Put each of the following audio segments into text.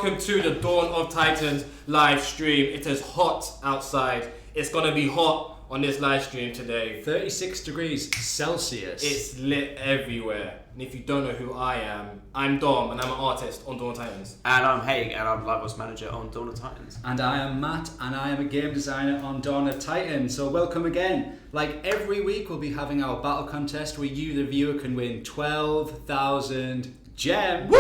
welcome to the Dawn of Titans live stream. It is hot outside. It's gonna be hot on this live stream today. 36 degrees Celsius. It's lit everywhere. And if you don't know who I am, I'm Dom and I'm an artist on Dawn of Titans. And I'm Haig and I'm Live Ops Manager on Dawn of Titans. And I am Matt and I am a game designer on Dawn of Titans. So welcome again. Like every week we'll be having our battle contest where you, the viewer, can win 12,000 gems.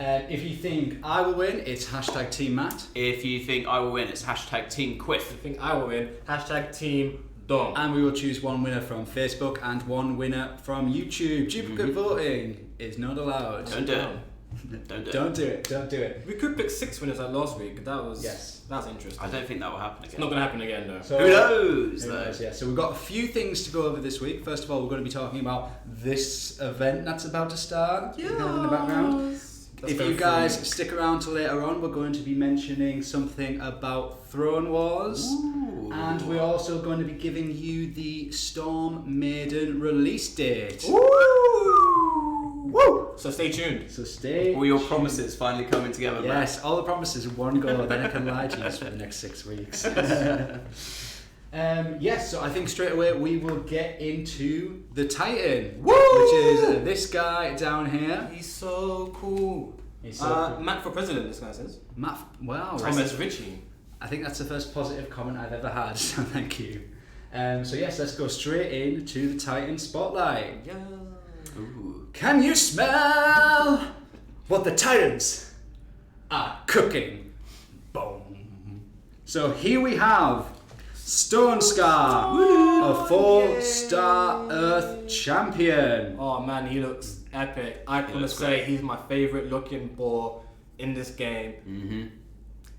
If you think I will win, it's hashtag Team Matt. If you think I will win, it's hashtag Team Quiff. If you think I will win, hashtag Team Dom. And we will choose one winner from Facebook and one winner from YouTube. Duplicate voting is not allowed. Don't do it. Don't do it. Don't do it. We could pick 6 winners like last week. That was interesting. I don't think that will happen again. It's not going to happen again though. So, who knows? Yeah. So we've got a few things to go over this week. First of all, we're going to be talking about this event that's about to start. Yeah. In the background. If you guys stick around till later on, we're going to be mentioning something about Throne Wars. Ooh. And we're also going to be giving you the Storm Maiden release date. Woo! Woo! So stay tuned. So stay All your tuned. promises finally coming together. Yes, all the promises in one go, then I can lie to you for the next 6 weeks. Yes, so I think straight away we will get into the Titan, Woo! which is this guy down here. He's so cool. He's so cool. Matt for president, this guy says. Matt, wow. Thomas Ritchie. I think that's the first positive comment I've ever had, so thank you. So yes, let's go straight into the Titan spotlight. Yeah. Ooh. Can you smell what the Titans are cooking? Boom. So here we have Stonescar, a 4-star Earth champion. Oh man, he looks epic. I want to say he's my favorite looking ball in this game. Mm-hmm.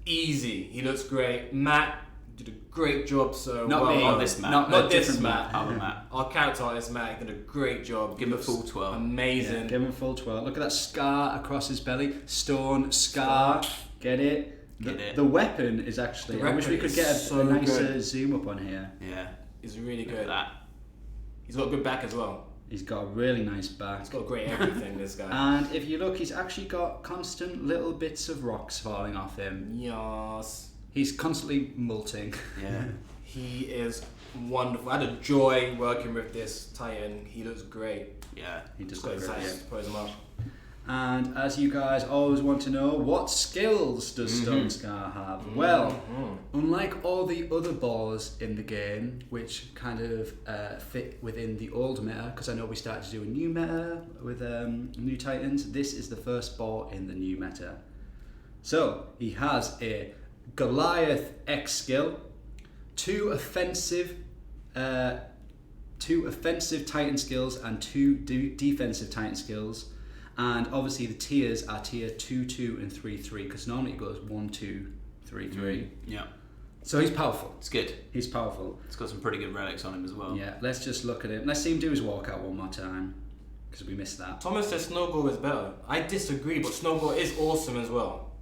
Easy. He looks great. Matt did a great job. So Not well me. done. Not this Matt. Not this different Matt. Other Matt. Our character artist Matt did a great job. Give him a Looks full 12. Amazing. Yeah, give him full 12. Look at that scar across his belly. Stonescar. Get it? The weapon is actually... I wish we could get a nicer zoom up on here. Yeah. He's really Look good. at that. He's got a good back as well. He's got a really nice back. He's got great everything, this guy. And if you look, he's actually got constant little bits of rocks falling off him. Yes. He's constantly molting. Yeah. He is wonderful. I had a joy working with this Titan. He looks great. Yeah. He does Just got look great. excited to put him up. And as you guys always want to know, what skills does Stonescar have? Well, unlike all the other balls in the game, which kind of fit within the old meta, because I know we started to do a new meta with new Titans, this is the first ball in the new meta. So, he has a Goliath X skill, two offensive Titan skills, and two defensive Titan skills. And obviously the tiers are tier 2, 2, and 3, 3, because normally it goes 1, 2, 3, 3. Yeah. So he's powerful. It's good. He's powerful. It's got some pretty good relics on him as well. Yeah, let's just look at him. Let's see him do his walkout one more time, because we missed that. Thomas says Snowball is better. I disagree, but Snowball is awesome as well.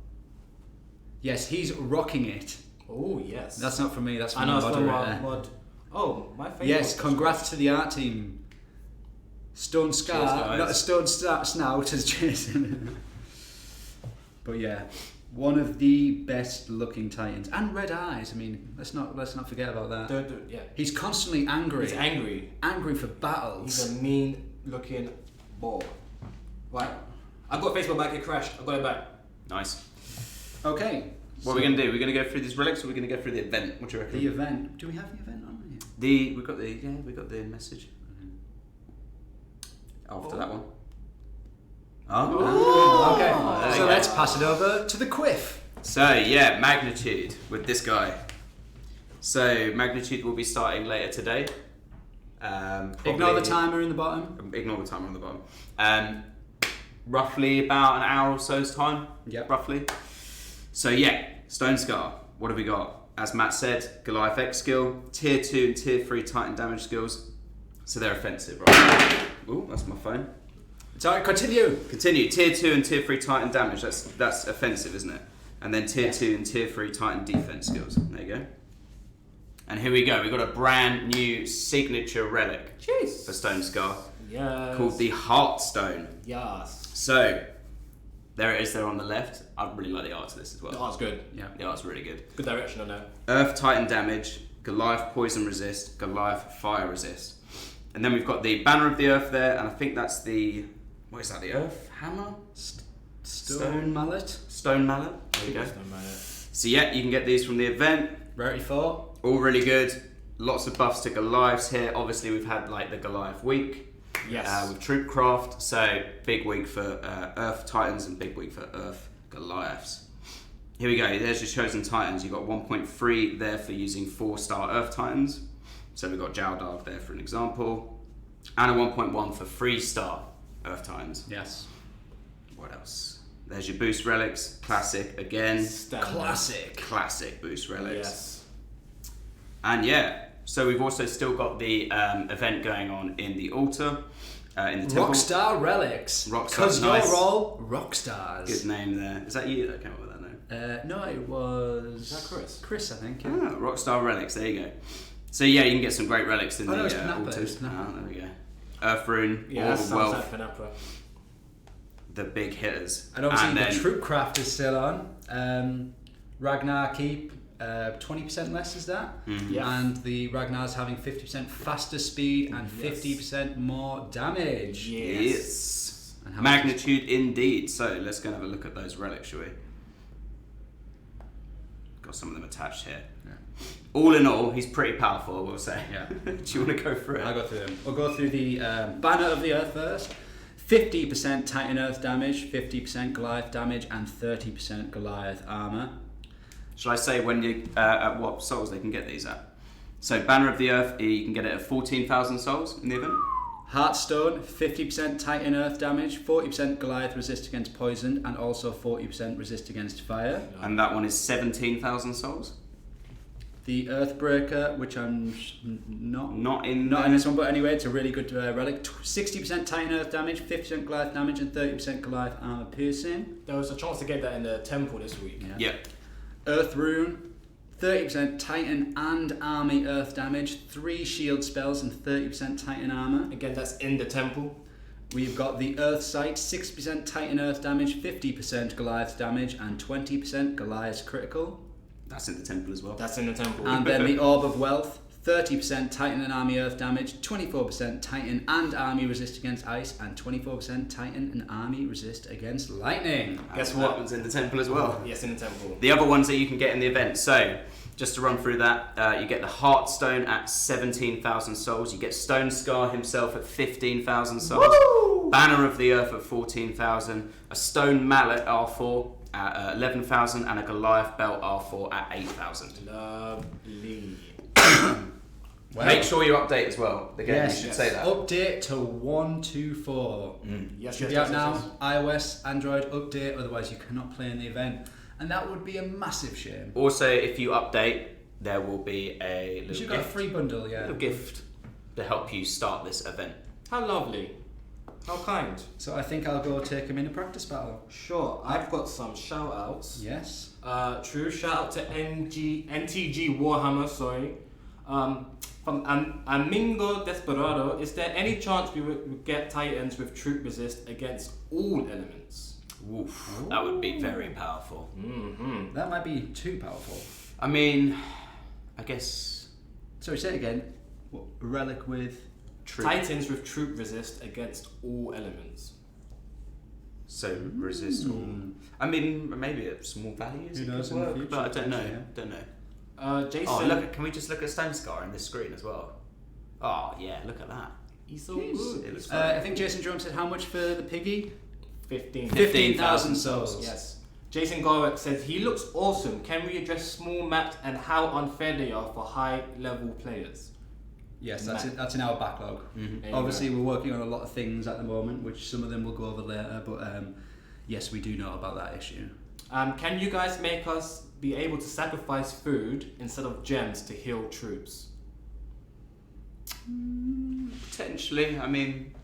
Yes, he's rocking it. Oh, yes. That's not from me, that's I from know the it's from moderator. mod. Oh, my favourite. Yes, congrats to the art team. Stonescar, not a Stone Snout as Jason. But yeah, one of the best looking Titans. And red eyes, I mean, let's not forget about that. Yeah. He's constantly angry. He's angry. Angry for battles. He's a mean looking ball. Right. I got Facebook back, it crashed. I got it back. Nice. Okay. What are we going to do? We're going to go through these relics, or we're going to go through the event? What do you reckon? The event. Do we have the event on here? We got the message. After that one. Oh. Okay. there So you let's go. pass it over to the quiff. So yeah, magnitude with this guy. So magnitude will be starting later today. Ignore the timer in the bottom. Ignore the timer on the bottom. Roughly about an hour or so's time. Yep. Roughly. So yeah, Stonescar. What have we got? As Matt said, Goliath X skill, tier 2 and tier 3 Titan damage skills. So they're offensive, right? Ooh, that's my phone. Sorry, continue. Continue. Tier 2 and tier 3 Titan damage. That's offensive, isn't it? And then tier 2 and tier 3 Titan defense skills. There you go. And here we go. We've got a brand new signature relic for Stonescar Yes. called the Heartstone. Yes. So, There it is there on the left. I really like the art to this as The well. art's good. Yeah. The art's really good. Good direction on that. Earth Titan damage, Goliath poison resist, Goliath fire resist. And then we've got the Banner of the Earth there, and I think that's the... What is that, the Earth Hammer? Stone mallet. Stone Mallet. There you go. So yeah, you can get these from the event. Rarity 4. All really good. Lots of buffs to Goliaths here. Obviously we've had like the Goliath week. Yes. With Troopcraft, so big week for Earth Titans and big week for Earth Goliaths. Here we go, there's your chosen Titans. You've got 1.3 there for using 4-star Earth Titans. So we've got Jowdarg there for an example. And a 1.1 for 3-star Earth Titans. Yes. What else? There's your Boost Relics, classic again. Standard. Classic Boost Relics. Yes. And yeah, so we've also still got the event going on in the altar, in the temple. Rockstar Relics. Rockstar, Because nice. you're all rockstars. Good name there. Is that you that came up with that name? No, it was... Is that Chris? Chris, I think. Yeah. Ah, Rockstar Relics, there you go. So yeah, you can get some great relics in Oh, no, the it's Panappa, altars. it's Panappa. Ah, there we go. Earth Rune, Yeah, Orb that of sounds Wealth, like Panappa. the big hitters. And obviously then, the Troopcraft is still on. Ragnar Keep, 20% less is that? Yeah. And the Ragnar's having 50% faster speed and 50% more damage. yes. And how much Magnitude indeed. So let's go and have a look at those relics, shall we? Got some of them attached here. Yeah. All in all, he's pretty powerful, I will say. Yeah. Do you want to go through it? I'll go through them. We'll go through the Banner of the Earth first. 50% Titan Earth damage, 50% Goliath damage, and 30% Goliath armor. Shall I say when you at what souls they can get these at? So Banner of the Earth, you can get it at 14,000 souls in the event. Heartstone, 50% Titan Earth damage, 40% Goliath resist against poison, and also 40% resist against fire. And that one is 17,000 souls. The Earthbreaker, which I'm Not in not in this one, but anyway, it's a really good relic. 60% Titan Earth damage, 50% Goliath damage, and 30% Goliath armor piercing. There was a chance to get that in the temple this week. Yeah. Earth Rune, 30% Titan and Army Earth damage, 3 shield spells, and 30% Titan armor. Again, that's in the temple. We've got the Earth Sight, 60% Titan Earth damage, 50% Goliath damage, and 20% Goliath critical. That's in the temple as well. That's in the temple. And then the Orb of Wealth, 30% Titan and Army Earth damage, 24% Titan and Army resist against ice, and 24% Titan and Army resist against lightning. Guess And what? That one's in the temple as well. Yes, in the temple. The other ones that you can get in the event. So, just to run through that, you get the Heartstone at 17,000 souls. You get Stonescar himself at 15,000 souls. Woo! Banner of the Earth at 14,000. A Stone Mallet R4 at 11,000. And a Goliath Belt R4 at 8,000. Lovely. Wow. Make sure you update as well. Again, Yes, you should yes. say that. Update to 1.24. Yes, Should be out now. iOS, Android update, otherwise you cannot play in the event. And that would be a massive shame. Also, if you update, there will be a You little should have got a gift. free bundle, yeah. Little gift to help you start this event. How lovely. How kind. So I think I'll go take him in a practice battle. Sure, I've got some shout outs. Yes. True shout out to NTG Warhammer, sorry. From Amingo Desperado, is there any chance we would get Titans with troop resist against all elements? Oof, that would be very powerful. Mm-hmm. That might be too powerful. I mean, I guess Sorry, say it again. What, a relic with... troop. Titans with troop resist against all elements. So resist all. I mean, maybe at small values Who it knows could in the work, future, but I don't know. potentially, yeah. Don't know. Jason. Oh, look! Can we just look at Stonescar in this screen as well? Oh yeah, look at that. He's so Jeez. good. It looks I think Jason Jerome said how much for the piggy? 15,000 souls. Yes. Jason Gorek says he looks awesome. Can we address small maps and how unfair they are for high level players? Yes, that's in our backlog. Mhm. There you Obviously, go. we're working on a lot of things at the moment, which some of them we'll go over later, but yes, we do know about that issue. Can you guys make us be able to sacrifice food instead of gems to heal troops? Potentially. I mean,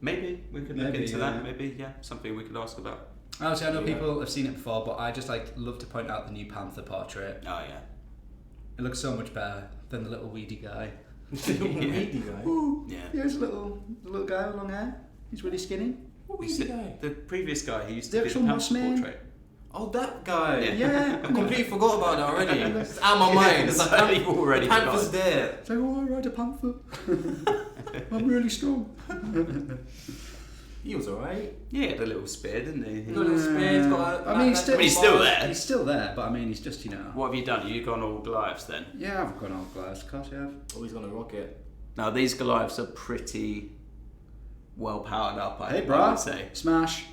maybe we could look Maybe, into yeah. that. Maybe, yeah, something we could ask about. Obviously, I know Yeah. people have seen it before, but I just love to point out the new Panther portrait. Oh yeah. It looks so much better than the little weedy guy. Weedy guy. Ooh, Yeah. here's a little guy with long hair. He's really skinny. What was the guy? The previous guy who used The to be the actual Panther boss man? portrait. Oh, that guy. Yeah. I completely forgot about that already. It's out of my mind. It's like, You've already Panther's forgotten. there. It's like, oh, I ride a panther. I'm really strong. He was alright. Yeah, he had a little spear, didn't he? Got a little spear, he's got a, I mean, he's still, He's still there. He's still there, but I mean, he's just, What have you done? You've gone all Goliaths then? Yeah, I've gone all glass, of course, yeah. Oh, he's gonna rock it. Now, these Goliaths are pretty well powered up, I Hey, would bro. say. Smash.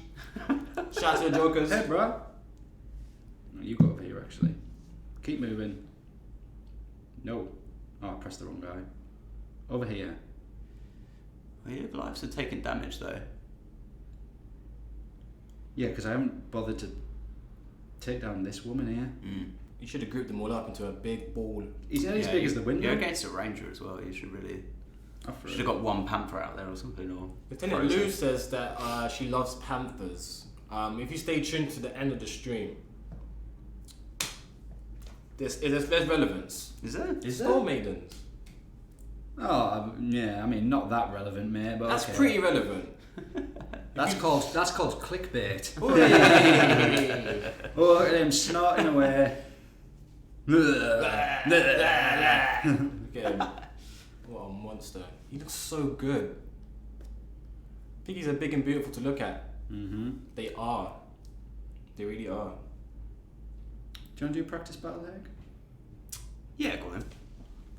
Shout out to the Jokers. Hey, bro. You go over here, actually. Keep moving. No. Oh, I pressed the wrong guy. Over here. Oh, yeah, Goliaths are taking damage though. Yeah, because I haven't bothered to take down this woman here. You should have grouped them all up into a big ball. He's not as big as the window. You're against a ranger as well. You should really. After Should have got one panther out there or something. Or Lieutenant Lou says that she loves panthers. If you stay tuned to the end of the stream, there's relevance. Is there? Is Skull there? maidens. Oh, yeah. I mean, not that relevant, mate. But That's okay. pretty relevant. That's called clickbait. Hey. Oh, look at him snorting away. Look at him. What a monster. He looks so good. Piggies are big and beautiful to look at. Mm-hmm. They are. They really are. Do you want to do practice battle, Egg? Yeah, go on then.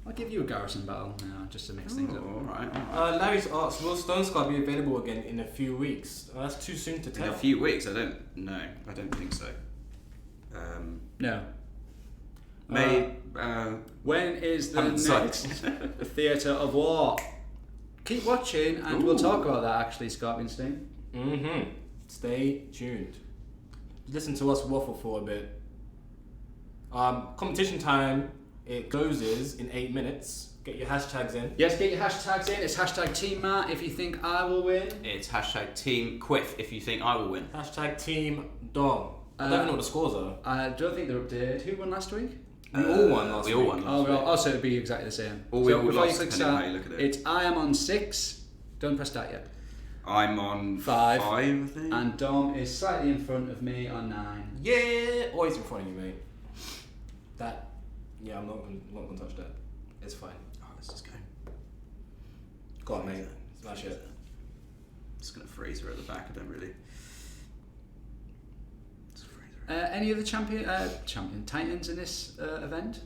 I'll give you a garrison battle now, just to mix things up. All right. Larry's asked, will Stonescar be available again in a few weeks? That's too soon to In tell. a few weeks, I don't know. I don't think so. No. May. When is the Haven't next decided. Theatre of War? Keep watching, and we'll talk about that actually, Scorpionstein. Mm-hmm. Stay tuned. Listen to us waffle for a bit. Competition time. It closes in 8 minutes. Get your hashtags in. Yes, get your hashtags in. It's hashtag Team Matt if you think I will win. It's hashtag Team Quiff if you think I will win. Hashtag Team Dom. I don't even know what the scores are. I don't think they're updated. Who won last week? We all won last week. We all won last week. Also it'd be exactly the same. Or we all before lost, click depending on start, how you look at it. it's I am on 6. Don't press start yet. I'm on 5. 5, I think. And Dom is slightly in front of me on 9. Yeah, always in front of you, mate. That, yeah, I'm not gonna touch that. It's fine. Oh, let's just go. Go on, mate. Smash it. Just gonna freeze her at the back. I don't really. Just freeze her. Any other champion titans in this event?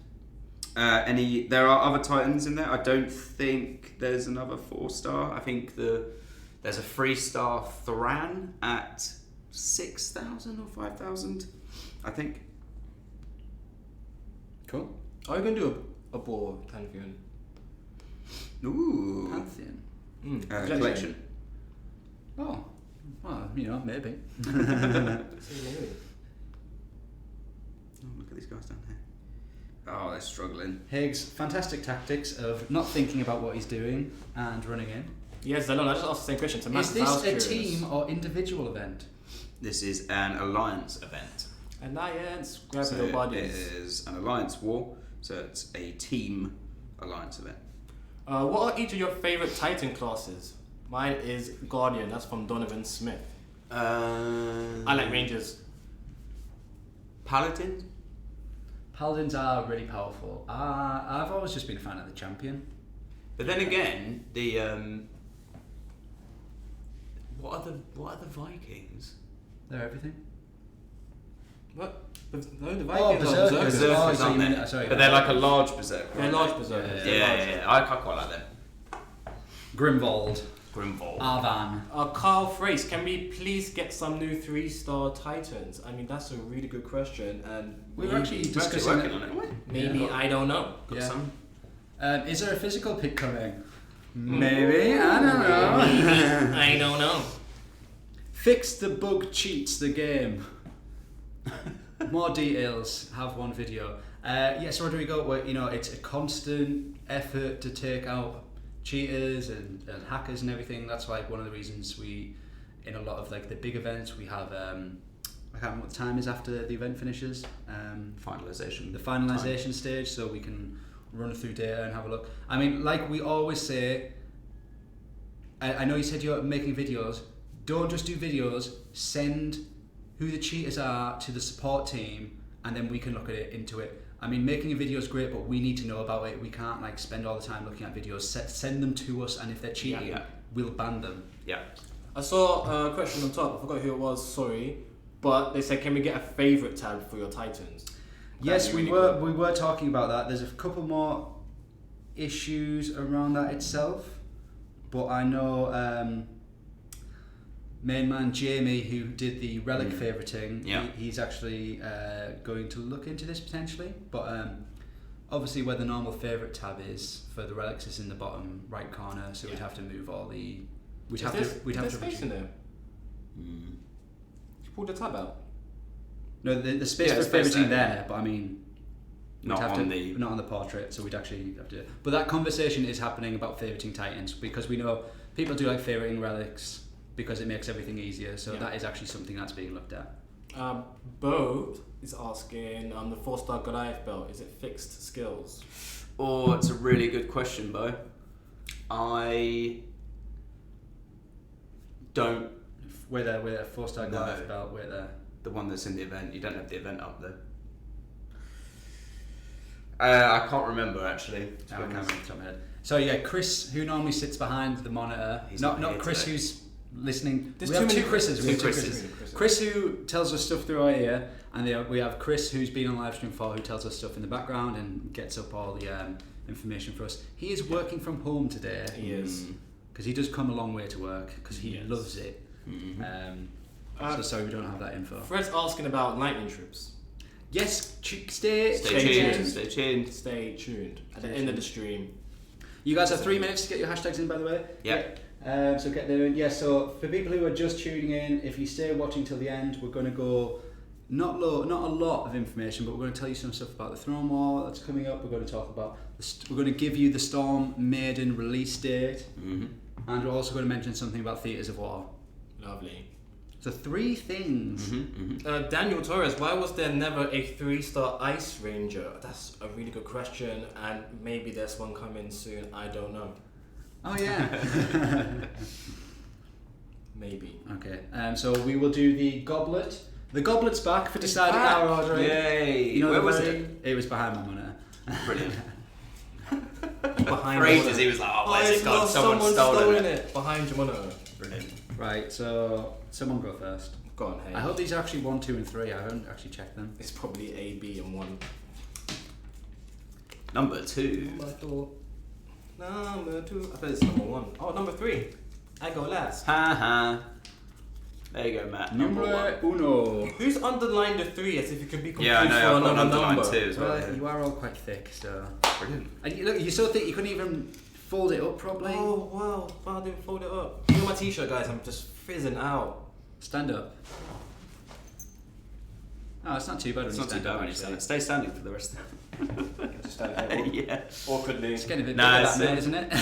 There are other titans in there. I don't think there's another 4-star. I think there's a 3-star Thran at 6,000 or 5,000. I think. Cool. Are you gonna do a ball Pantheon? Ooh. Pantheon. Collection. Oh, well, maybe. Oh, look at these guys down here. Oh, they're struggling. Higgs' fantastic tactics of not thinking about what he's doing and running in. Yes, Zalon, I just asked the same question to Matt. Is this a team or individual event? This is an alliance event. Alliance, grab So your it bodies. is an alliance war. So it's a team alliance event. What are each of your favourite Titan classes? Mine is Guardian, that's from Donovan Smith. I like Rangers. Paladin. Paladins are really powerful. I've always just been a fan of the champion. But then again, the what are the Vikings? They're everything. What? No, the Vikings are Berserkers. Berserkers. Berserkers, so aren't you they? mean- sorry. But they're like a large berserker. They're large Berserkers. Yeah, They're large. Yeah. I quite like them. Grimwald. Grimwald. Arvan. Carl Frace, can we please get some new 3-star Titans? I mean, that's a really good question, and We were actually We're actually discussing working it. on it, aren't we? maybe Yeah. I don't know. Got Yeah. some. Is there a physical pick coming? Maybe. I don't know. I don't know. Fix the bug cheats the game. More details. Have one video. Yes, Rodrigo. It's a constant effort to take out cheaters and hackers and everything. That's like one of the reasons we, in a lot of like the big events, we have. I can't remember what the time is after the event finishes. Finalization. The finalization stage, so we can run through data and have a look. I mean, like we always say. I know you said you're making videos. don't just do videos. Send who the cheaters are to the support team, and then we can look at it into it. I mean, making a video is great, but we need to know about it. We can't like spend all the time looking at videos. Send them to us, and if they're cheating, we'll ban them. Yeah. I saw a question on top. I forgot who it was. Sorry, but they said, "Can we get a favorite tab for your Titans?" Yes, we were talking about that. There's a couple more issues around that itself, but I know main man Jamie, who did the Relic favoriting, he's actually going to look into this potentially. But obviously, where the normal favorite tab is for the Relics is in the bottom right corner, so we'd have to move all the. We'd have to. Space in there. You pulled the tab out. No, the space for favoriting there, but I mean. Not on the portrait, so we'd actually have to. But that conversation is happening about favoriting Titans, because we know people do like favoriting Relics because it makes everything easier. So that is actually something that's being looked at. Bo is asking, the 4-star Goliath belt, is it fixed skills? Oh, it's a really good question, Bo. I don't. Where the 4-star Goliath belt, where the one that's in the event. You don't have the event up there. I can't remember actually. So yeah, Chris, who normally sits behind the monitor, not Chris today. Who's listening. We have two Chris's. Chris who tells us stuff through our ear, and we have Chris who's been on live stream for, who tells us stuff in the background and gets up all the information for us. He is working from home today. He is, because he does come a long way to work because he loves it. So sorry we don't have that info. Fred's asking about lightning troops. Yes, stay tuned. At the end of the stream. You guys have 3 minutes to get your hashtags in, by the way. Yeah. So get there. Yeah. So for people who are just tuning in, if you stay watching till the end, we're going to go not a lot of information, but we're going to tell you some stuff about the Throne War that's coming up. We're going to talk about. We're going to give you the Storm Maiden release date, and we're also going to mention something about Theatres of War. Lovely. So 3 things. Daniel Torres, why was there never a 3-star Ice Ranger? That's a really good question, and maybe there's one coming soon. I don't know. Oh yeah. Maybe. Okay. So we will do the goblet. The goblet's back for deciding our order. Yay! You know, where was it? It was behind my monitor. Brilliant. Behind for ages he was like, oh, where's it gone? Someone's stolen it. Behind your monitor. Brilliant. Right, so someone go first. Go on, hey. I hope these are actually 1, 2 and 3. I haven't actually checked them. It's probably A, B and 1. Number 2. Number 2. I thought it's number 1. Oh, number 3. I go last. Ha. There you go, Matt. Number 1. Who's underlined the 3 as if it could be confused I know, for another number? 2 as well. Well, you are all quite thick, so. Brilliant. And look, you so thick you couldn't even fold it up properly. Oh wow, I didn't fold it up. Look at my t-shirt, guys. I'm just fizzing out. Stand up. Oh, it's not too bad when you stand up. Stay standing for the rest of Just stand here. Yeah. Awkwardly. It's getting a bit big that bit, isn't it?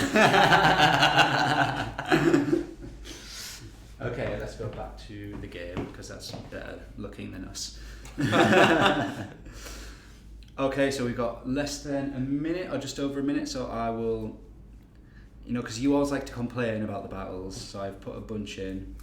Okay, let's go back to the game because that's better looking than us. Okay, so we've got less than a minute or just over a minute, so I will, because you always like to complain about the battles, so I've put a bunch in.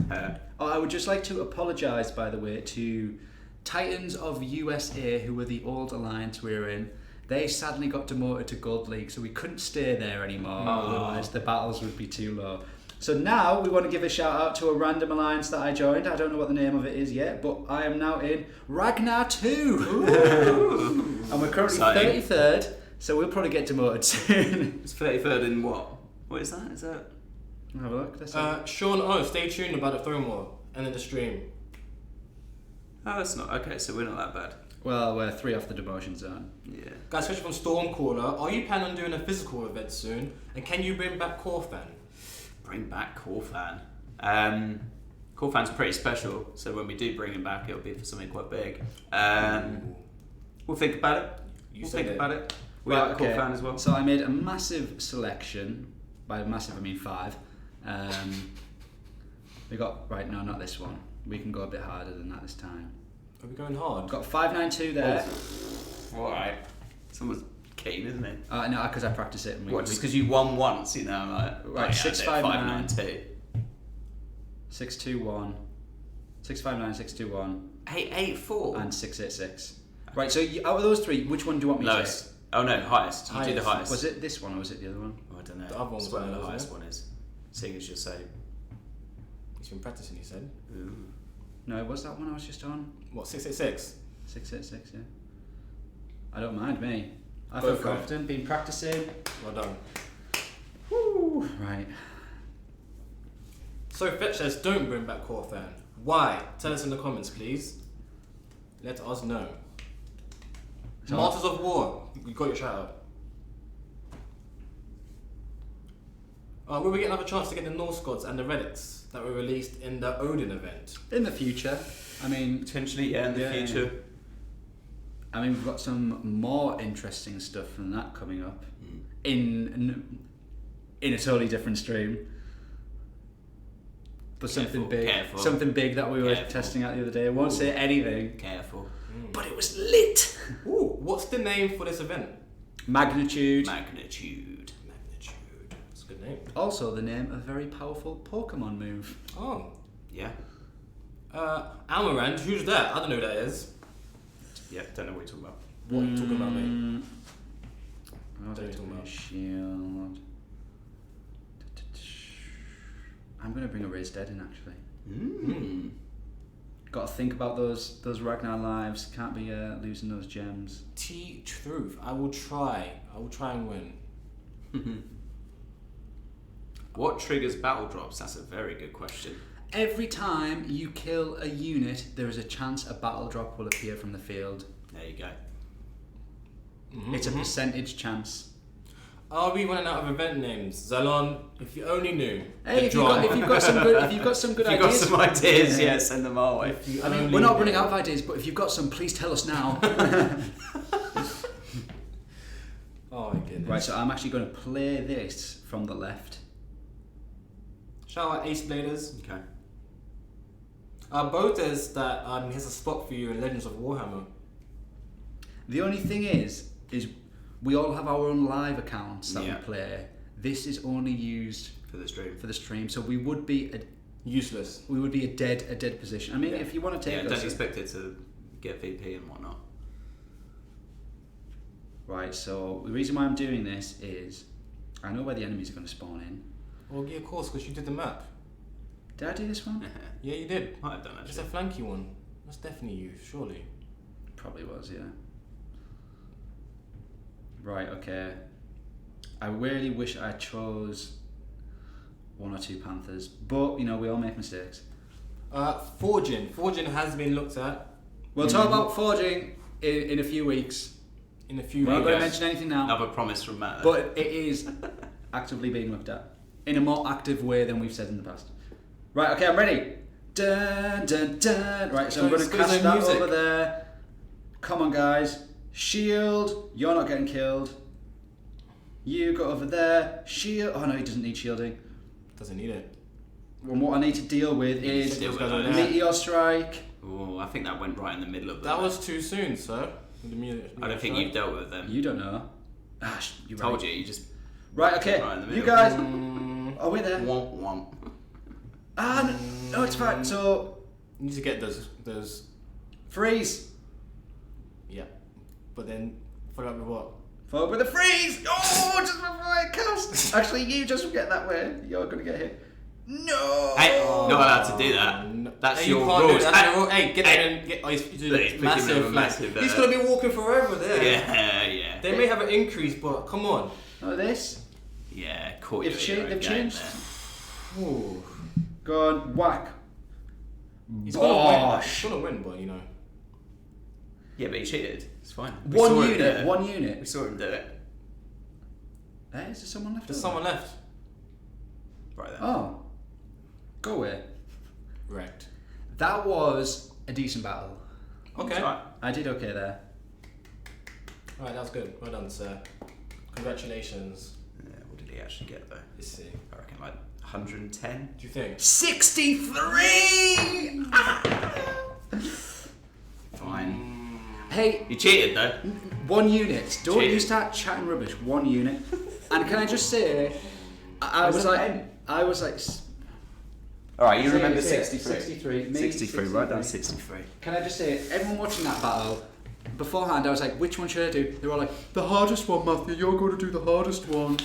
I would just like to apologise, by the way, to Titans of USA, who were the old alliance we were in. They sadly got demoted to Gold League, so we couldn't stay there anymore, otherwise the battles would be too low. So now we want to give a shout out to a random alliance that I joined. I don't know what the name of it is yet, but I am now in Ragnar 2. And we're currently 33rd, so we'll probably get demoted soon. It's 33rd in what? What is that? Is that? Have a look. Sean, stay tuned about the Throne War and then the stream. Oh, that's not okay. So we're not that bad. Well, we're 3 off the demotion zone. Yeah. Guys, question from Stormcaller. Are you planning on doing a physical event soon? And can you bring back Corfan? Bring back Corfan. Corfan's pretty special, so when we do bring him back, it'll be for something quite big. We'll think about it. We'll think about it. We have Corfan as well. So I made a massive selection. By massive, I mean 5. We got no, not this one. We can go a bit harder than that this time. Are we going hard? Got 592 there. All right. Someone's keen, isn't it? No, because I practice it. Just because you won once, I'm like, right, 659. 592. 621, 659, 621, 884. and 686. Right, so out of those three, which one do you want me to Lowest. say? Oh no, highest. You do the Highest. highest. Was it this one or was it the other one? Oh, I don't know. The other one was It's whatever the low, highest isn't one is. Seeing as you're so. He's been practicing, he said. Ooh. No, it was that one I was just on. What, 686? 686, yeah. I don't mind, me. I Go feel for it. confident, been practicing. Well done. Woo! Right. So Fetch says, don't bring back Corthan. Why? Tell us in the comments, please. Let us know. So- Martyrs of War. You got your shout out. Will we get another chance to get the Norse gods and the relics that were released in the Odin event? In the future, I mean, Potentially, yeah, in the Yeah. future. I mean, we've got some more interesting stuff than that coming up in a totally different stream. But something Careful, big, something big that we were Careful. testing out the other day. I won't say anything, Careful. but it was lit. Ooh, what's the name for this event? Magnitude. Magnitude. Magnitude. That's a good name. Also, the name of a very powerful Pokemon move. Oh. Yeah. Almorand, who's that? I don't know who that is. Yeah, don't know what you're talking about. What are you talking about, mate? Oh, Don't talk about. shield. I'm gonna bring a Raise Dead in actually. Mm. Got to think about those Ragnar lives. Can't be losing those gems. Truth. I will try and win. What triggers battle drops? That's a very good question. Every time you kill a unit, there is a chance a battle drop will appear from the field. There you go. It's a percentage chance. Are we running out of event names? Zalon, if you only knew. Hey, if you've got some good If you've got ideas, some ideas, yeah, send them our way. I mean, we're not running out of ideas, but if you've got some, please tell us now. Oh my goodness. Right, so I'm actually going to play this from the left. Shout out Ace Bladers. Okay. Botas that has a spot for you in Legends of Warhammer. The only thing is we all have our own live accounts that Yeah. we play. This is only used For the stream. for the stream, so we would be Useless. a dead position. I mean, if you want to take Yeah, us, don't expect it to get VP and whatnot. right. So the reason why I'm doing this is I know where the enemies are going to spawn in. Well, yeah, of course, because you did the map. Did I do this one? Yeah, you did. Might have done It's a actually. flanky one. That's definitely you, surely. Probably was, yeah. Right, okay. I really wish I chose one or two Panthers, but you know we all make mistakes. Forging. Forging has been looked at We'll talk about forging in a few weeks. in a few We're not going to weeks. mention anything now, Another promise from Matt. but it is actively being looked at in a more active way than we've said in the past. Right, okay, I'm ready. Dun dun dun. Right, so I'm going to Excuse cast the that music. over there. Come on, guys. Shield. You're not getting killed. You go over there. Shield. Oh no, he doesn't need shielding. Doesn't need it. And what I need to deal with is deal with Goes over those. there. meteor strike. Oh, I think that went right in the middle of That them. was too soon, sir. With the music. I don't think you've dealt with them. You don't know. Ah, you're Told right. you just. Right, okay. Right in the You middle. guys. Mm, Are we there? Womp womp. Ah, no, it's fine. So you need to get those. freeze. Yeah. But then follow up with what? Forward with a freeze. Oh, just before I cast. Actually, you just get that way. You're gonna get hit. No. Hey, not allowed to do that. No. That's Hey, you your can't do rules. that. That's Hey, your rule. Hey, get hey. in and get. Oh, he's Look, he's picking up a massive. massive, He's gonna be walking forever there. Yeah, yeah. They may have an increase, but come on. Oh, this. Yeah, caught you. They've at your own they've game changed. there. Ooh. Go on, whack. He's gonna win. Bosh. He's gonna win, but you know. Yeah, but he cheated. It's fine. We One saw him do unit. it. One We unit. saw him do it. Hey, is there someone left? There's over? someone left. Right there. Oh. Go away. Wrecked. That was a decent battle. Okay. That's right. I did okay there. Alright, that was good. Well done, sir. Congratulations. Yeah, what did he actually get though? Let's see. I reckon like 110. Do you think? 63. Fine. Hey, You cheated though. one unit. Don't Cheated. you start chatting rubbish. One unit. And can I just say, I was like, All right, you remember Say it. 63. 63. Me, 63, right down 63. Can I just say, everyone watching that battle, beforehand I was like, which one should I do? They were all like, the hardest one, Matthew, you're going to do the hardest one.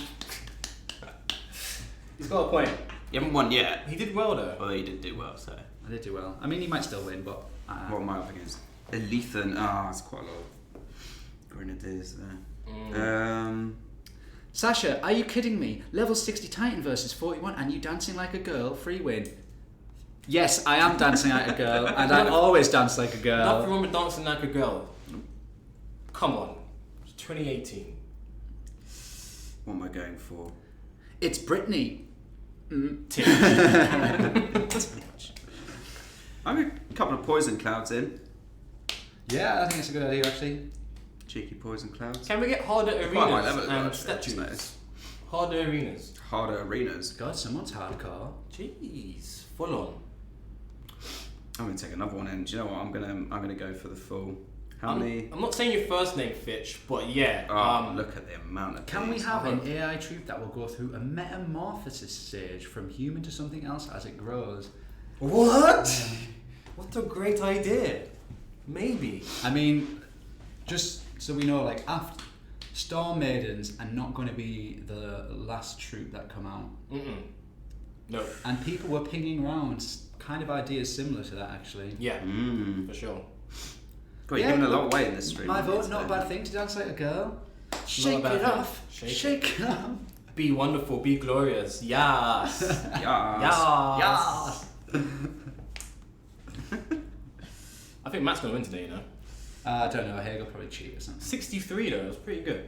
He's got a point. You haven't won yet. He did well though. Well, he did do well, so. I did do well. I mean, he might still win, but... What am I up against? Elethan. That's quite a lot of grenadiers there. Sasha, are you kidding me? Level 60 Titan versus 41 and you dancing like a girl, free win. Yes, I am dancing like a girl, and I always dance like a girl. Nothing wrong with dancing like a girl. Come on. It's 2018. What am I going for? It's Britney. I'm a couple of poison clouds in. Yeah, I think it's a good idea, actually. Cheeky poison clouds. Can we get harder Quite high arenas level, and actually, statues? nice. Harder arenas. Harder arenas. God, someone's hardcore. Jeez, full on. I'm gonna take another one in. Do you know what? I'm gonna go for the full. How many? I'm not saying your first name, Fitch, but yeah. Look at the amount of. Can we things. have an AI troop that will go through a metamorphosis stage from human to something else as it grows? What? What a great idea. Maybe. I mean, just so we know, like, after Storm Maidens are not going to be the last troop that come out. No. And people were pinging around kind of ideas similar to that, actually. Yeah, for sure. God, you're giving a lot away in this stream. My vote, not a bad thing to dance like a girl. Shake it off. Shake it off. Be wonderful, be glorious. Yes. Yes. Yes. I think Matt's going to win today, you know. I don't know, Hegel probably cheat or something. 63 though, that's pretty good.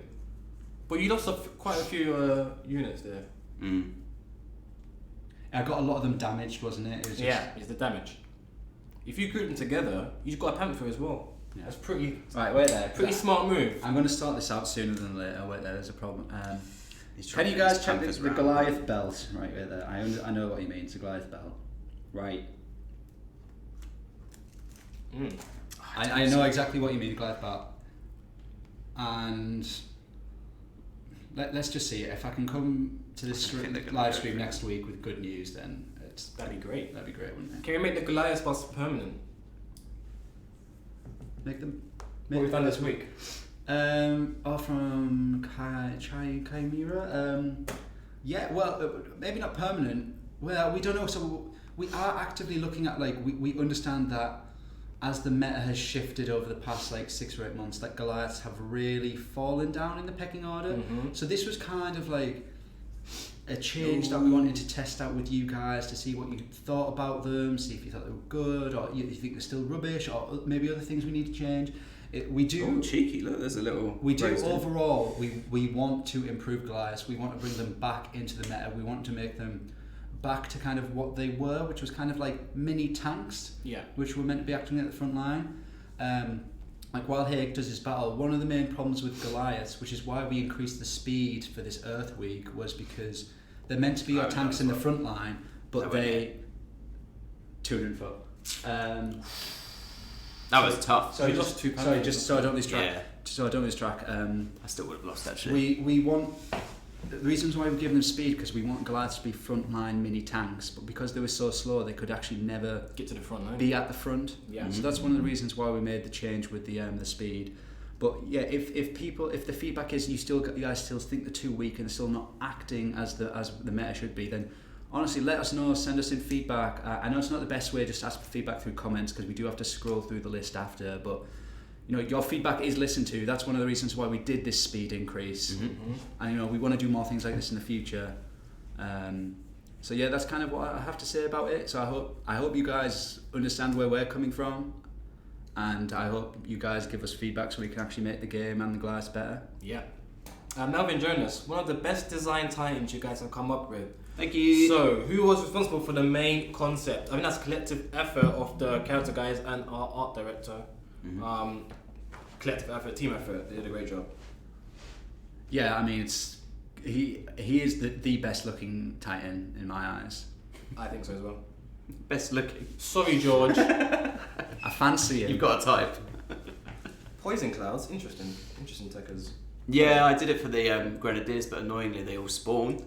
But you lost quite a few units there. I got a lot of them damaged, wasn't it? It was just... Yeah, it's the damage. If you group them together, you've got a Panther as well. Yeah. That's pretty. Right, wait there. Pretty smart move. I'm going to start this out sooner than later. Wait there, there's a problem. He's Can trying you to get guys his check Panthers the round. Goliath belt? Right there. I know what you mean. It's a Goliath belt. Right. I know exactly what you mean, Goliath belt. And let's just see. If I can come to this live stream next week with good news, then That'd be great. That'd be great, wouldn't it? Can we make the Goliath boss permanent? Make them. What we've done this week. From Chimera. Yeah, well, maybe not permanent. Well, we don't know. So we are actively looking at, like, we understand that as the meta has shifted over the past, like, 6 or 8 months, that Goliaths have really fallen down in the pecking order. So this was kind of like a change that we wanted to test out with you guys to see what you thought about them, see if you thought they were good, or you think they're still rubbish, or maybe other things we need to change. We do. Oh, cheeky! Look, there's a little. We do raised in. overall. We want to improve Goliaths. We want to bring them back into the meta. We want to make them back to kind of what they were, which was kind of like mini tanks. Yeah. Which were meant to be acting at the front line. Like while Haig does his battle, one of the main problems with Goliaths, which is why we increased the speed for this Earth Week, was because they're meant to be your tanks in the front line, but they 200 foot. That was tough. Sorry, lost 2 pounds. Sorry, just so I don't lose track. Yeah. So I don't lose track. I still would have lost actually. We want the reasons why we give them speed, because we want Goliaths to be frontline mini tanks, but because they were so slow, they could actually never Get to the front line. be at the front. Yeah. So that's one of the reasons why we made the change with the speed. But yeah, if the feedback is you guys still think they're too weak and they're still not acting as the meta should be, then honestly let us know. Send us in feedback. I know it's not the best way, just ask for feedback through comments, because we do have to scroll through the list after. But you know, your feedback is listened to. That's one of the reasons why we did this speed increase. And you know, we want to do more things like this in the future. So yeah, that's kind of what I have to say about it. So I hope you guys understand where we're coming from, and I hope you guys give us feedback so we can actually make the game and the Goliaths better. Yeah. Melvin Jonas, one of the best design titans you guys have come up with. Thank you. So, who was responsible for the main concept? I mean, that's a collective effort of the character guys and our art director. Collective effort, team effort. They did a great job. Yeah, I mean, he is the best looking Titan in my eyes. I think so as well. Best looking. Sorry, George. I fancy him. You've got a type. Poison clouds, interesting techers. Yeah, I did it for the Grenadiers, but annoyingly they all spawn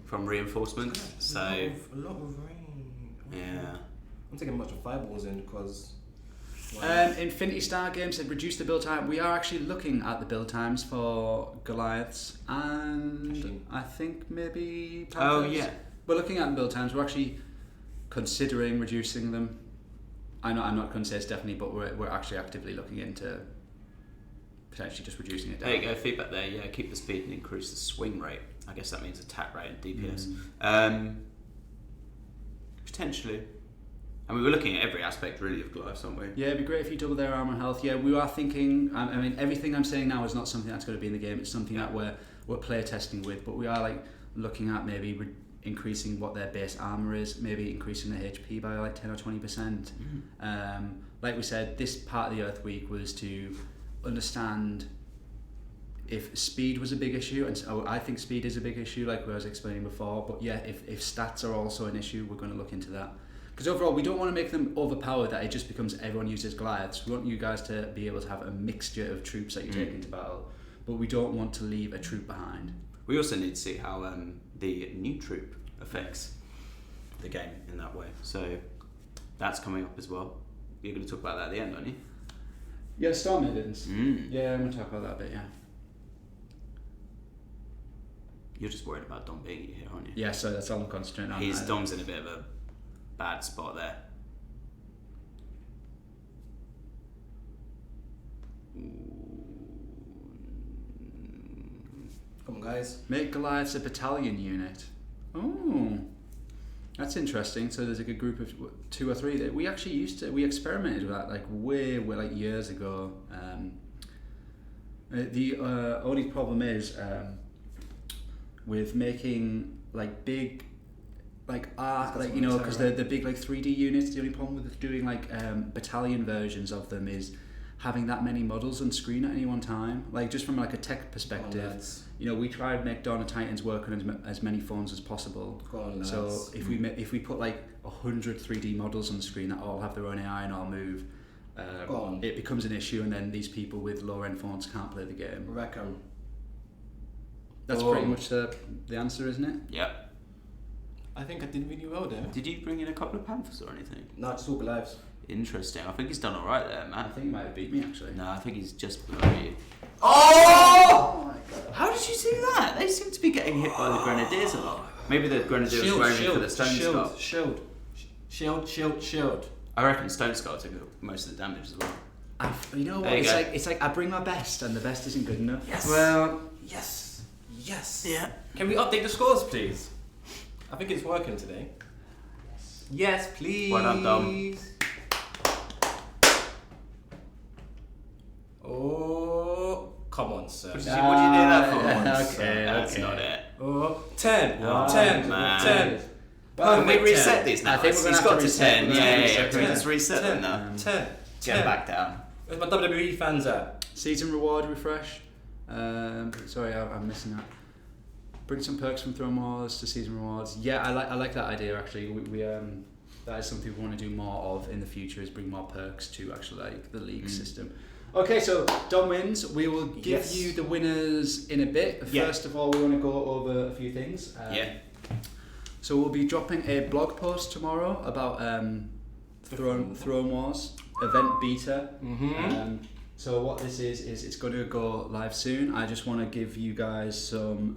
from reinforcements. So A lot of range. Yeah. I'm taking a bunch of fireballs in because. Infinity Star Games have reduced the build time. We are actually looking at the build times for Goliaths, and I think maybe Panthers. Oh yeah. We're looking at the build times. We're actually considering reducing them. I'm not going to say it's definitely, but we're actually actively looking into potentially just reducing it down. There you go, feedback there. Yeah, keep the speed and increase the swing rate. I guess that means attack rate and DPS. Potentially. And we were looking at every aspect really of Goliaths, aren't we? Yeah, it'd be great if you double their armor and health. Yeah, we are thinking. I mean, everything I'm saying now is not something that's going to be in the game. It's something that we're player testing with. But we are like looking at maybe increasing what their base armor is, maybe increasing their HP by like 10 or 20%. Like we said, this part of the Earth Week was to understand if speed was a big issue, and so I think speed is a big issue, like I was explaining before. But yeah, if stats are also an issue, we're going to look into that. Because overall, we don't want to make them overpowered that it just becomes everyone uses Goliaths. We want you guys to be able to have a mixture of troops that you take into battle, but we don't want to leave a troop behind. We also need to see how the new troop affects the game in that way. So that's coming up as well. You're going to talk about that at the end, aren't you? Yeah, Storm Maidens. Yeah, I'm going to talk about that a bit, yeah. You're just worried about Dom being here, aren't you? Yeah, so that's all I'm concentrating on. Dom's in a bit of a bad spot there. Come on, guys. Make Goliaths a battalion unit. Oh, that's interesting. So there's like a group of 2 or 3 that we actually we experimented with that like way like years ago. The only problem is with making like big like art, like you know, because the big like 3D units. The only problem with doing like battalion versions of them is having that many models on screen at any one time. Like just from like a tech perspective, you know, we tried make Dawn of Titans work on as many phones as possible. So if we put like 100 3D models on the screen that all have their own AI and all move, it becomes an issue, and then these people with lower end phones can't play the game. Reckon. That's pretty much the answer, isn't it? Yep. I think I did really well there. Did you bring in a couple of Panthers or anything? No, just all Goliaths. Interesting. I think he's done alright there, man. I think he might have beat me actually. No, I think he's just below you. Oh my God. How did you see that? They seem to be getting hit by the Grenadiers a lot. Maybe the Grenadiers were aiming for the Stonescar. Shield. I reckon Stonescar took most of the damage as well. You know what? It's like I bring my best, and the best isn't good enough. Yes. Well, yes. Yeah. Can we update the scores, please? I think it's working today. Yes, please. Well done, Dom. Oh, come on, sir. What do you do that for? Okay, That's not it. Oh, 10. Oh, 10. man. 10. Can we reset 10. these now? I think we're gonna He's have got to to reset. 10. We're gonna Yeah. reset. Can we just reset 10. them now? 10. Get back down. Where's my WWE fans at? season reward refresh. Sorry, I'm missing that. Bring some perks from Throne Wars to season rewards. Yeah, I like that idea actually. We that is something we want to do more of in the future, is bring more perks to actually like the league system. Okay, so Dom wins. We will give you the winners in a bit. First of all, we want to go over a few things. So we'll be dropping a blog post tomorrow about Throne Wars event beta. So what this is it's going to go live soon. I just want to give you guys some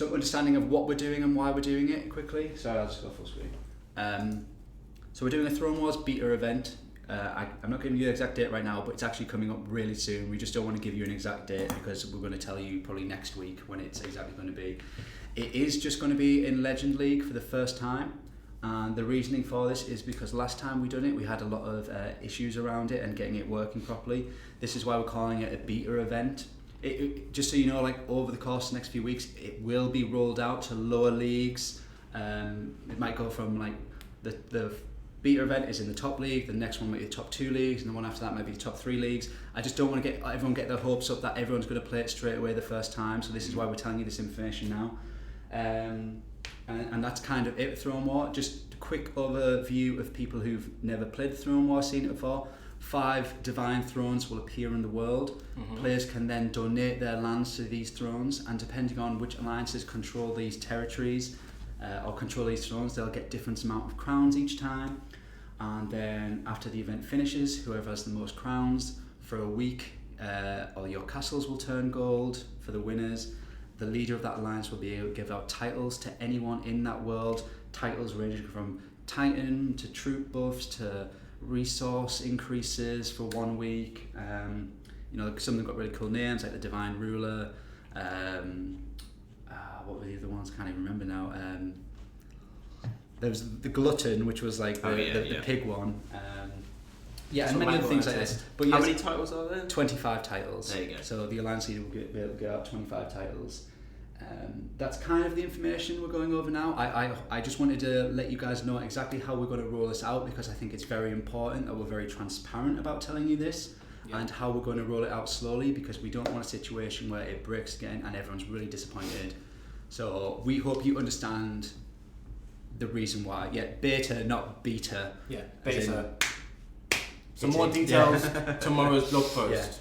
understanding of what we're doing and why we're doing it quickly. Sorry, I'll just go full screen. So we're doing a Throne Wars beta event. I'm not giving you the exact date right now, but it's actually coming up really soon. We just don't want to give you an exact date because we're going to tell you probably next week when it's exactly going to be. It is just going to be in Legend League for the first time. And the reasoning for this is because last time we done it, we had a lot of issues around it and getting it working properly. This is why we're calling it a beta event. Just so you know, like over the course of the next few weeks, it will be rolled out to lower leagues. It might go from like the beta event is in the top league, the next one might be the top 2 leagues, and the one after that might be the top 3 leagues. I just don't want to get everyone get their hopes up that everyone's going to play it straight away the first time. So this is why we're telling you this information now. And that's kind of it with Throne War. Just a quick overview of people who've never played the Throne War, seen it before. 5 divine thrones will appear in the world. Players can then donate their lands to these thrones, and depending on which alliances control these territories, or control these stones, they'll get different amount of crowns each time. And then after the event finishes, whoever has the most crowns for a week, all your castles will turn gold for the winners. The leader of that alliance will be able to give out titles to anyone in that world. Titles ranging from Titan to troop buffs to resource increases for 1 week. You know, some of them got really cool names like the Divine Ruler. What were the other ones? Can't even remember now. There was the Glutton, which was like the pig one. And many other things like this. But how many titles are there? 25 titles. There you go. So the Alliance Leader will be able to get out 25 titles. That's kind of the information we're going over now. I just wanted to let you guys know exactly how we're going to roll this out, because I think it's very important that we're very transparent about telling you this and how we're going to roll it out slowly, because we don't want a situation where it breaks again and everyone's really disappointed. So we hope you understand the reason why. Yeah, beta, not beta. Yeah, beta. Some more details tomorrow's blog post.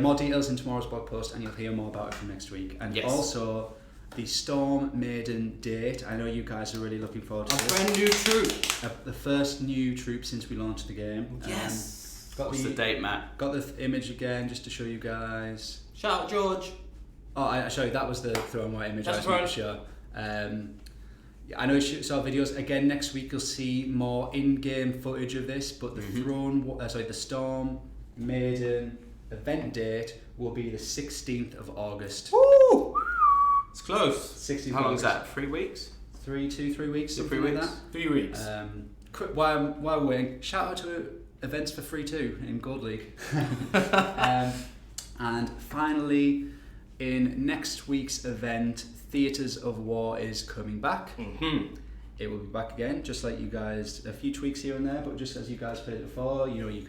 More details in tomorrow's blog post, and you'll hear more about it from next week. And also the Storm Maiden date. I know you guys are really looking forward to this. A brand new troop. The first new troop since we launched the game. Yes. What's the date, Matt? Got the image again just to show you guys. Shout out George. Oh, I show you. That was the throne white image. That's I was sure. I know you saw videos again. Next week you'll see more in-game footage of this, but the the Storm Maiden event date will be the 16th of August. Woo! It's close. 16th. How long is that? 3 weeks? 3 weeks. 3 weeks. Like that. 3 weeks. While we're waiting, shout out to events for free too in Gold League. And finally, in next week's event, Theatres of War is coming back. It will be back again, just like you guys, a few tweaks here and there, but just as you guys played it before. You know, you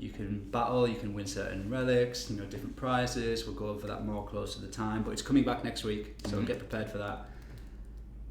can battle, you can win certain relics, you know, different prizes. We'll go over that more close to the time, but it's coming back next week, so get prepared for that.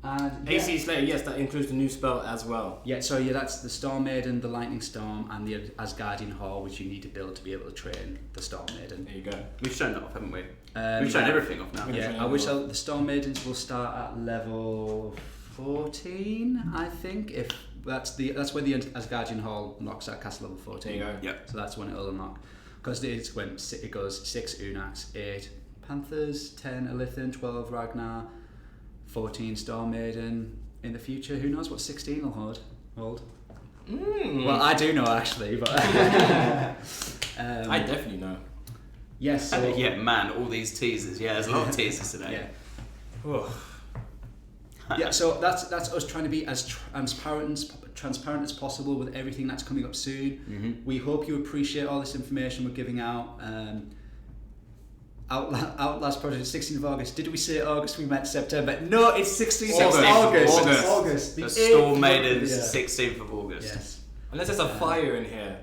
And AC Slayer, yes, that includes the new spell as well. Yeah, so that's the Storm Maiden, the Lightning Storm, and the Asgardian Hall, which you need to build to be able to train the Storm Maiden. There you go. We've shown that off, haven't we? We've shown everything off now. Yeah, the Storm Maidens will start at level 14, I think. If that's where the Asgardian Hall unlocks at castle level 14. There you go. So that's when it'll unlock. Because it goes 6 Unax, 8 Panthers, 10 Elithan, 12 Ragnar, 14 Storm Maiden. In the future, who knows what 16 will hold? Well, I do know actually, but I definitely know. Yes. So, man, all these teasers. Yeah, there's a lot of teasers today. So that's us trying to be as transparent as possible with everything that's coming up soon. We hope you appreciate all this information we're giving out. Outlast Project, 16th of August. Did we say August? We meant September. No, it's 16th of August. The Storm Maidens, 16th of August. Yes. Unless there's a fire in here,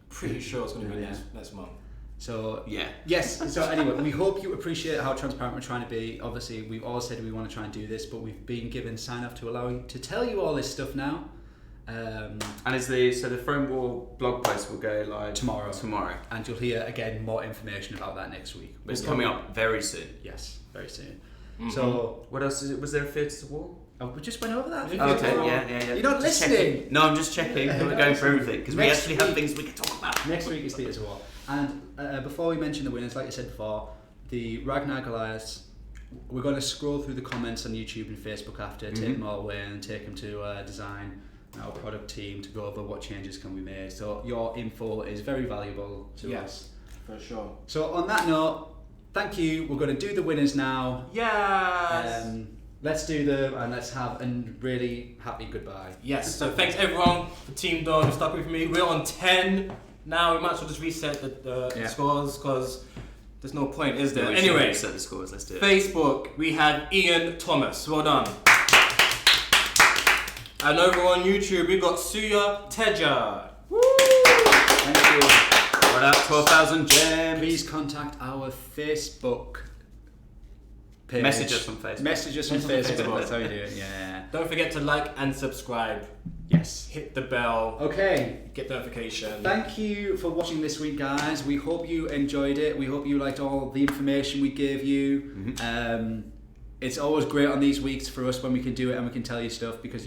pretty sure it's going to be next month. So yes. So anyway, we hope you appreciate how transparent we're trying to be. Obviously, we've all said we want to try and do this, but we've been given sign off to allow you to tell you all this stuff now. And the Throne War blog post will go live tomorrow, and you'll hear again more information about that next week. But it's coming up very soon. Yes, very soon. So what else is it? Was there a Theatres of War? Oh, we just went over that. Okay, yeah. You're not listening. Checking. No, I'm just checking. We're going through everything because we actually have things we can talk about. Next week is Theatres of War. And before we mention the winners, like I said before, the Ragnar Goliaths, we're going to scroll through the comments on YouTube and Facebook after, take them all away and take them to design, our product team, to go over what changes can be made. So your info is very valuable to us. For sure. So on that note, thank you. We're going to do the winners now. Yes. Let's do them and let's have a really happy goodbye. Yes. So thanks everyone for Team Dawn who stuck with me. We're on 10 now. We might as well just reset the scores because there's no point, is there? Anyway, reset the scores. Let's do it. Facebook, we have Ian Thomas. Well done. And over on YouTube, we got Suya Teja. Woo! Thank you. What up, 12,000 gems. Please contact our Facebook page. Message us on Facebook. That's how you do it, yeah. Don't forget to like and subscribe. Yes. Hit the bell. Okay. Get notification. Thank you for watching this week, guys. We hope you enjoyed it. We hope you liked all the information we gave you. it's always great on these weeks for us when we can do it and we can tell you stuff because,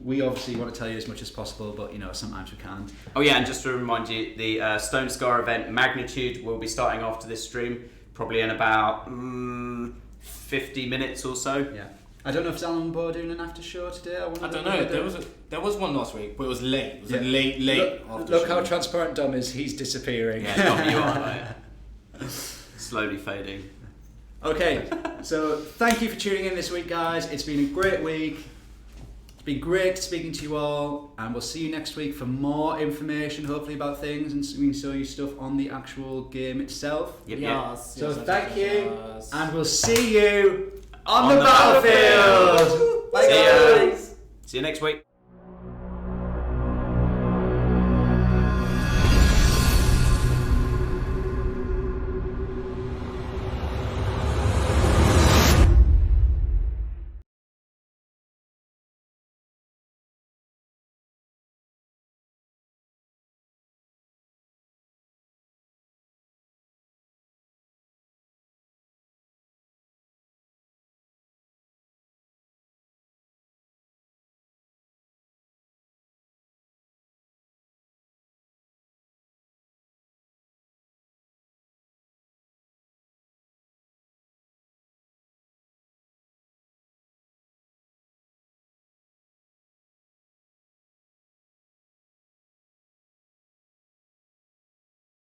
we obviously want to tell you as much as possible, but, sometimes we can't. Oh yeah, and just to remind you, the Stonescar event Magnitude will be starting after this stream, probably in about 50 minutes or so. Yeah. I don't know if Alan and Bo are doing an after show today. I don't know. There was one last week, but it was late. It was a late Look how transparent Dom is. He's disappearing. Yeah, Dom, you are, mate. Slowly fading. Okay, so thank you for tuning in this week, guys. It's been a great week. It's been great speaking to you all, and we'll see you next week for more information, hopefully about things, and we can show you stuff on the actual game itself. Yep. Yes. So yes, thank yes, you, yes. and we'll see you on the battlefield. Bye, See ya. guys. See you next week.